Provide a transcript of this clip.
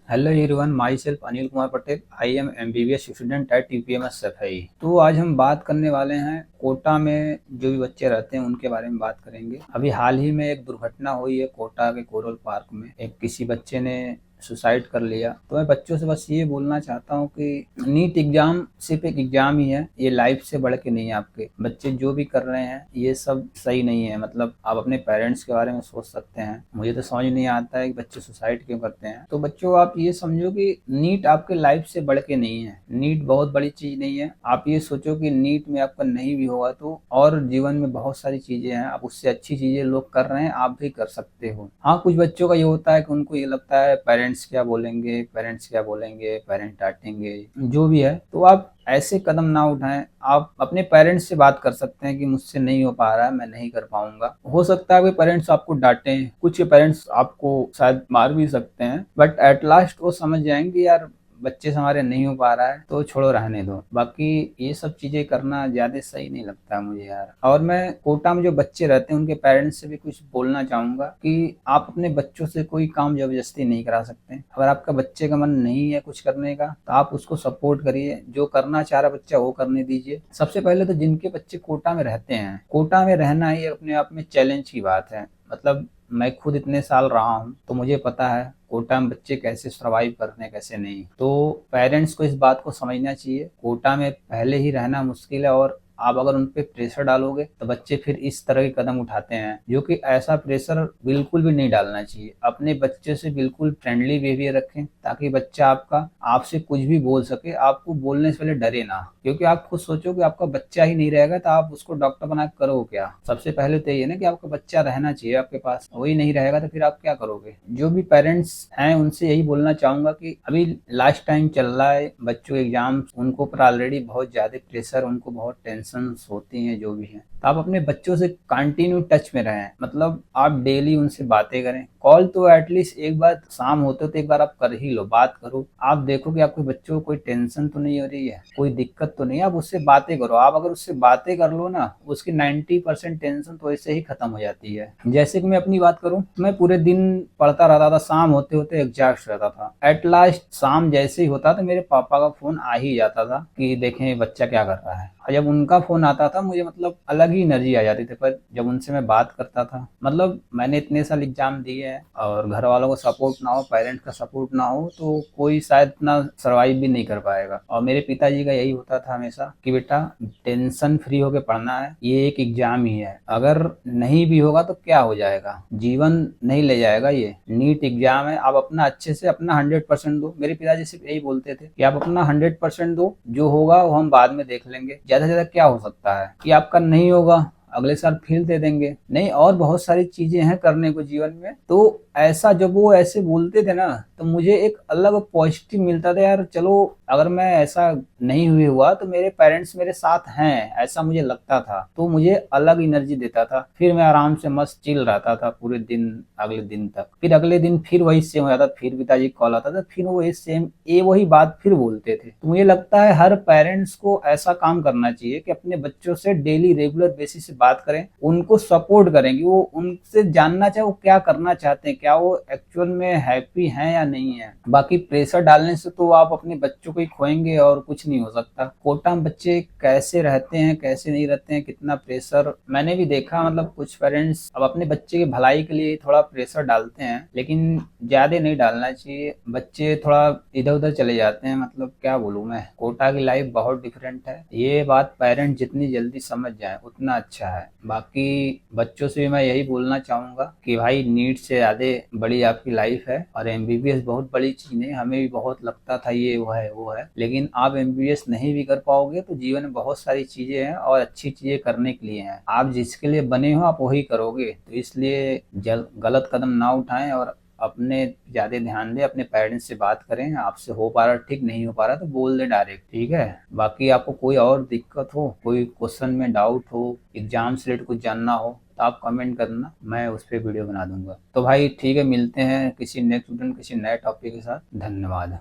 Hello everyone, my self Anil Kumar Patel. I am MBBS student at TPMS सफाई। तो आज हम बात करने वाले हैं कोटा में जो भी बच्चे रहते हैं उनके बारे में बात करेंगे। अभी हाल ही में एक दुर्घटना हुई है कोटा के कोरल पार्क में। एक किसी बच्चे ने सुसाइड कर लिया। तो मैं बच्चों से बस ये बोलना चाहता हूँ कि नीट एग्जाम सिर्फ एक एग्जाम ही है, ये लाइफ से बढ़ के नहीं है। आपके बच्चे जो भी कर रहे हैं ये सब सही नहीं है। मतलब आप अपने पेरेंट्स के बारे में सोच सकते हैं। मुझे तो समझ नहीं आता है कि बच्चे सुसाइड क्यों करते हैं। तो बच्चों, आप ये समझो कि नीट आपके लाइफ से बढ़ के नहीं है। नीट बहुत बड़ी चीज नहीं है। आप ये सोचो कि नीट में आपका नहीं भी होगा तो और जीवन में बहुत सारी चीजें हैं, आप उससे अच्छी चीजें लोग कर रहे हैं, आप भी कर सकते हो। हाँ, कुछ बच्चों का ये होता है कि उनको ये लगता है पेरेंट्स क्या बोलेंगे, पेरेंट्स क्या बोलेंगे, पेरेंट डांटेंगे, जो भी है। तो आप ऐसे कदम ना उठाएं। आप अपने पेरेंट्स से बात कर सकते हैं कि मुझसे नहीं हो पा रहा है, मैं नहीं कर पाऊंगा। हो सकता है कि पेरेंट्स आपको डांटें, कुछ पेरेंट्स आपको शायद मार भी सकते हैं, बट एट लास्ट वो समझ जाएंगे यार बच्चे से हमारे नहीं हो पा रहा है तो छोड़ो, रहने दो। बाकी ये सब चीजें करना ज्यादा सही नहीं लगता मुझे यार। और मैं कोटा में जो बच्चे रहते हैं उनके पेरेंट्स से भी कुछ बोलना चाहूंगा कि आप अपने बच्चों से कोई काम जबरदस्ती नहीं करा सकते। अगर आपका बच्चे का मन नहीं है कुछ करने का तो आप उसको सपोर्ट करिए। जो करना चाह रहा बच्चा वो करने दीजिए। सबसे पहले तो जिनके बच्चे कोटा में रहते हैं, कोटा में रहना ही अपने आप में चैलेंज की बात है। मतलब मैं खुद इतने साल रहा हूँ तो मुझे पता है कोटा में बच्चे कैसे सरवाइव करते हैं कैसे नहीं। तो पेरेंट्स को इस बात को समझना चाहिए कोटा में पहले ही रहना मुश्किल है, और आप अगर उन पे प्रेशर डालोगे तो बच्चे फिर इस तरह के कदम उठाते हैं, जो कि ऐसा प्रेशर बिल्कुल भी नहीं डालना चाहिए। अपने बच्चे से बिल्कुल फ्रेंडली बिहेवियर रखें ताकि बच्चा आपका आपसे कुछ भी बोल सके, आपको बोलने से पहले डरे ना। क्योंकि आप खुद सोचो कि आपका बच्चा ही नहीं रहेगा तो आप उसको डॉक्टर बना के करो क्या। सबसे पहले तो ये ना कि आपका बच्चा रहना चाहिए आपके पास, वही नहीं रहेगा तो फिर आप क्या करोगे। जो भी पेरेंट्स हैं उनसे यही बोलना चाहूंगा कि अभी लास्ट टाइम चल रहा है, बच्चों के एग्जाम, उनको पर ऑलरेडी बहुत ज्यादा प्रेशर, उनको बहुत टेंशन होती है जो भी है। तो आप अपने बच्चों से कंटिन्यू टच में रहें। मतलब आप डेली उनसे बातें करें। कॉल तो एटलीस्ट एक बार शाम होते तो एक बार आप कर ही लो, बात करो। आप देखो कि आपके बच्चों को कोई टेंशन तो नहीं हो रही है, कोई दिक्कत तो नहीं है, आप उससे बातें करो। आप अगर उससे बातें कर लो ना, उसकी 90% टेंशन तो ऐसे ही खत्म हो जाती है। जैसे कि मैं अपनी बात करूं, मैं पूरे दिन पढ़ता रहता था, शाम होते होते एग्जॉस्ट रहता था। एट लास्ट शाम जैसे ही होता तो मेरे पापा का फोन आ ही जाता था कि देखें बच्चा क्या कर रहा है। और जब उनका फोन आता था मुझे मतलब अलग ही एनर्जी आ जाती थी। पर जब उनसे मैं बात करता था, मतलब मैंने इतने साल एग्जाम दिए हैं और घर वालों को सपोर्ट ना हो, पेरेंट्स का सपोर्ट ना हो तो कोई शायद इतना सर्वाइव भी नहीं कर पाएगा। और मेरे पिताजी का यही होता था हमेशा कि बेटा टेंशन फ्री होके पढ़ना है, ये एक एग्जाम ही है, अगर नहीं भी होगा तो क्या हो जाएगा, जीवन नहीं ले जाएगा, ये नीट एग्जाम है, आप अपना अच्छे से अपना 100% दो। मेरे पिताजी सिर्फ यही बोलते थे कि आप अपना 100% दो, जो होगा वो हम बाद में देख लेंगे। ज्यादा से ज्यादा क्या हो सकता है कि आपका नहीं होगा, अगले साल फिर दे देंगे। नहीं, और बहुत सारी चीजें हैं करने को जीवन में। तो ऐसा जब वो ऐसे बोलते थे ना तो मुझे एक अलग पॉजिटिव मिलता था यार। चलो अगर मैं ऐसा नहीं हुई हुआ तो मेरे पेरेंट्स मेरे साथ हैं, ऐसा मुझे लगता था। तो मुझे अलग एनर्जी देता था। फिर मैं आराम से मस्त चिल रहता था पूरे दिन, अगले दिन तक। फिर अगले दिन फिर वही सेम हो जाता, फिर पिताजी कॉल आता था, फिर वो सेम वही बात फिर बोलते थे। तो मुझे लगता है हर पेरेंट्स को ऐसा काम करना चाहिए कि अपने बच्चों से डेली रेगुलर बेसिस से बात करें, उनको सपोर्ट करें कि वो उनसे जानना चाहे वो क्या करना चाहते हैं, क्या वो एक्चुअल में हैप्पी हैं या नहीं है। बाकी प्रेशर डालने से तो आप अपने बच्चों को ही खोएंगे और कुछ नहीं हो सकता। कोटा में बच्चे कैसे रहते हैं कैसे नहीं रहते हैं, कितना प्रेशर मैंने भी देखा। मतलब कुछ पेरेंट्स अब अपने बच्चे की भलाई के लिए थोड़ा प्रेशर डालते हैं, लेकिन ज्यादा नहीं डालना चाहिए। बच्चे थोड़ा इधर उधर चले जाते हैं। मतलब क्या बोलूं मैं, कोटा की लाइफ बहुत डिफरेंट है। ये बात पेरेंट जितनी जल्दी समझ जाए उतना अच्छा है। बाकी बच्चों से भी मैं यही बोलना चाहूंगा कि भाई नीट से ज्यादा बड़ी आपकी लाइफ है, और एमबीबीएस बहुत बड़ी चीज है। हमें भी बहुत लगता था ये वो है, लेकिन आप एमबीबीएस नहीं भी कर पाओगे तो जीवन में बहुत सारी चीजें हैं और अच्छी चीजें करने के लिए हैं। आप जिसके लिए बने हो आप वही करोगे। तो इसलिए गलत कदम ना उठाएं और अपने ज्यादा ध्यान दें, अपने पेरेंट्स से बात करें। आपसे हो पा रहा ठीक, नहीं हो पा रहा तो बोल दे डायरेक्ट, ठीक है। बाकी आपको कोई और दिक्कत हो, कोई क्वेश्चन में डाउट हो, एग्जाम से रिलेटेड कुछ जानना हो तो आप कमेंट करना, मैं उस पर वीडियो बना दूंगा। तो भाई ठीक है, मिलते हैं किसी नेक्स्ट स्टूडेंट किसी नए टॉपिक के साथ। धन्यवाद।